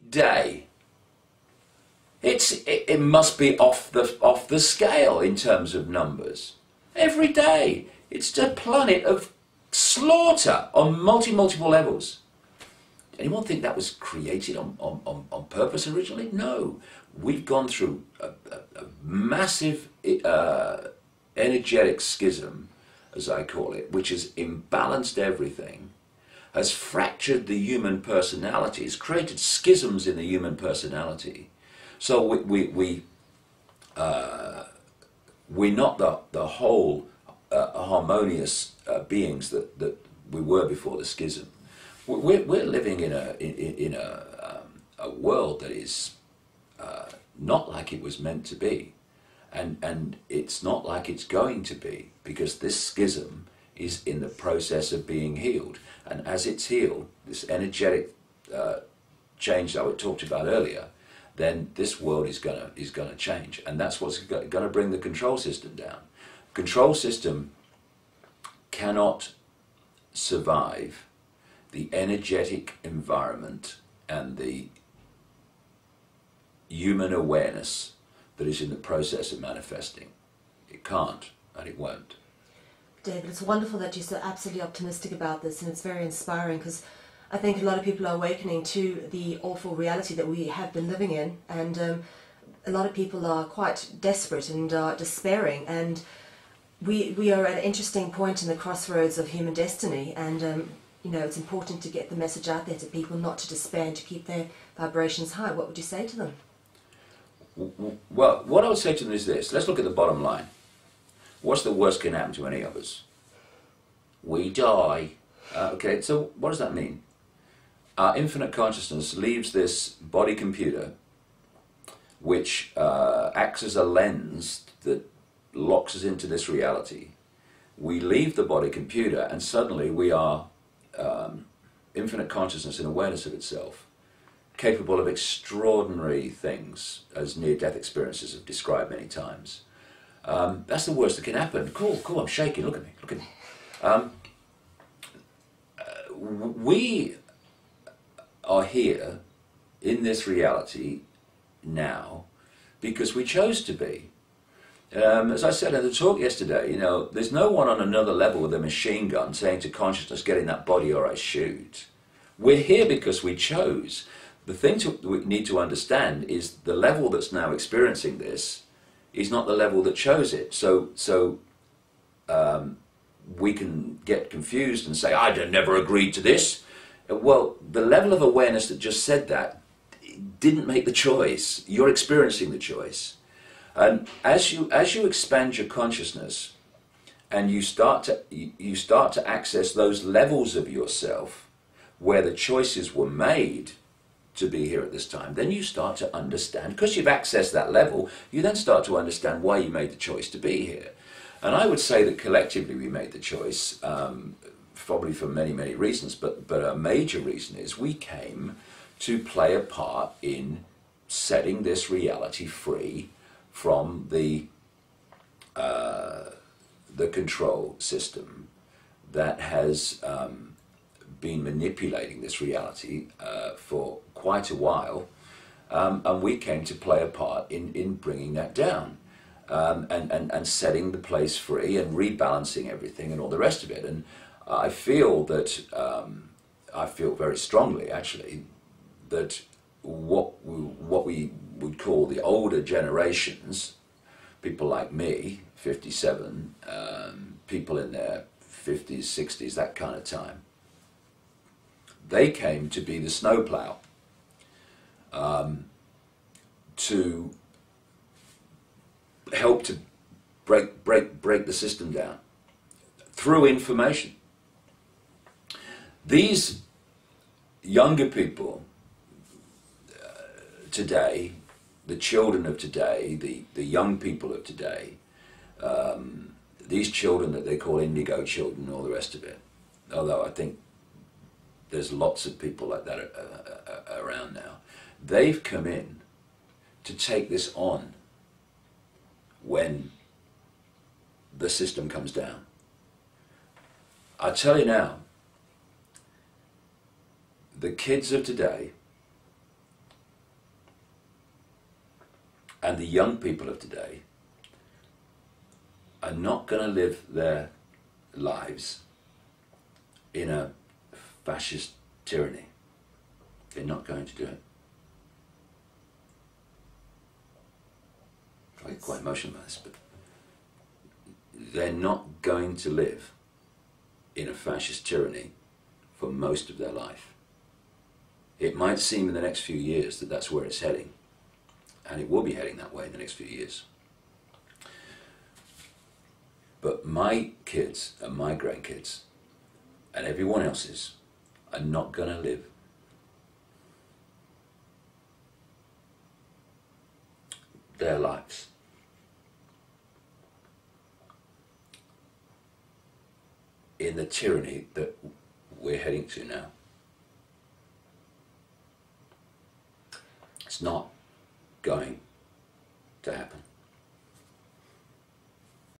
day. It must be off the scale in terms of numbers. Every day. It's a planet of slaughter on multiple levels. Anyone think that was created on purpose originally? No. We've gone through a massive energetic schism, as I call it, which has imbalanced everything, has fractured the human personality, has created schisms in the human personality. So we're not the whole harmonious beings that we were before the schism. We're living in a world that is not like it was meant to be, and it's not like it's going to be, because this schism is in the process of being healed, and as it's healed, this energetic change that we talked about earlier, then this world is gonna change, and that's what's going to bring the control system down. Control system cannot survive the energetic environment and the human awareness that is in the process of manifesting. It can't, and it won't. David, it's wonderful that you're so absolutely optimistic about this, and it's very inspiring, because I think a lot of people are awakening to the awful reality that we have been living in, and a lot of people are quite desperate and despairing, and we are at an interesting point in the crossroads of human destiny, and you know, it's important to get the message out there to people not to despair and to keep their vibrations high. What would you say to them? Well, what I would say to them is this. Let's look at the bottom line. What's the worst can happen to any of us? We die. Okay, so what does that mean? Our infinite consciousness leaves this body computer, which acts as a lens that locks us into this reality. We leave the body computer, and suddenly we are infinite consciousness and awareness of itself, capable of extraordinary things, as near-death experiences have described many times. That's the worst that can happen. Cool, I'm shaking, look at me. We are here in this reality now because we chose to be. As I said in the talk yesterday, you know, there's no one on another level with a machine gun saying to consciousness, get in that body or I shoot. We're here because we chose. The thing we need to understand is the level that's now experiencing this is not the level that chose it. So we can get confused and say, I never agreed to this. Well, the level of awareness that just said that didn't make the choice. You're experiencing the choice. And as you expand your consciousness and you start to access those levels of yourself where the choices were made to be here at this time, then you start to understand, because you've accessed that level, you then start to understand why you made the choice to be here. And I would say that collectively we made the choice, probably for many reasons, but a major reason is we came to play a part in setting this reality free from the control system that has been manipulating this reality for quite a while, and we came to play a part in bringing that down, and setting the place free and rebalancing everything and all the rest of it. And I feel that I feel very strongly, actually, that what we would call the older generations, people like me, 57, people in their 50s, 60s, that kind of time, they came to be the snowplow, to help to break the system down through information. These younger people today, the children of today, the young people of today, these children that they call indigo children and all the rest of it, although I think there's lots of people like that around now, they've come in to take this on when the system comes down. I tell you now, the kids of today And the young people of today are not going to live their lives in a fascist tyranny. They're not going to do it. I get quite emotional about this, but they're not going to live in a fascist tyranny for most of their life. It might seem in the next few years that that's where it's heading, and it will be heading that way in the next few years. But my kids and my grandkids and everyone else's are not going to live their lives in the tyranny that we're heading to now. It's not going to happen.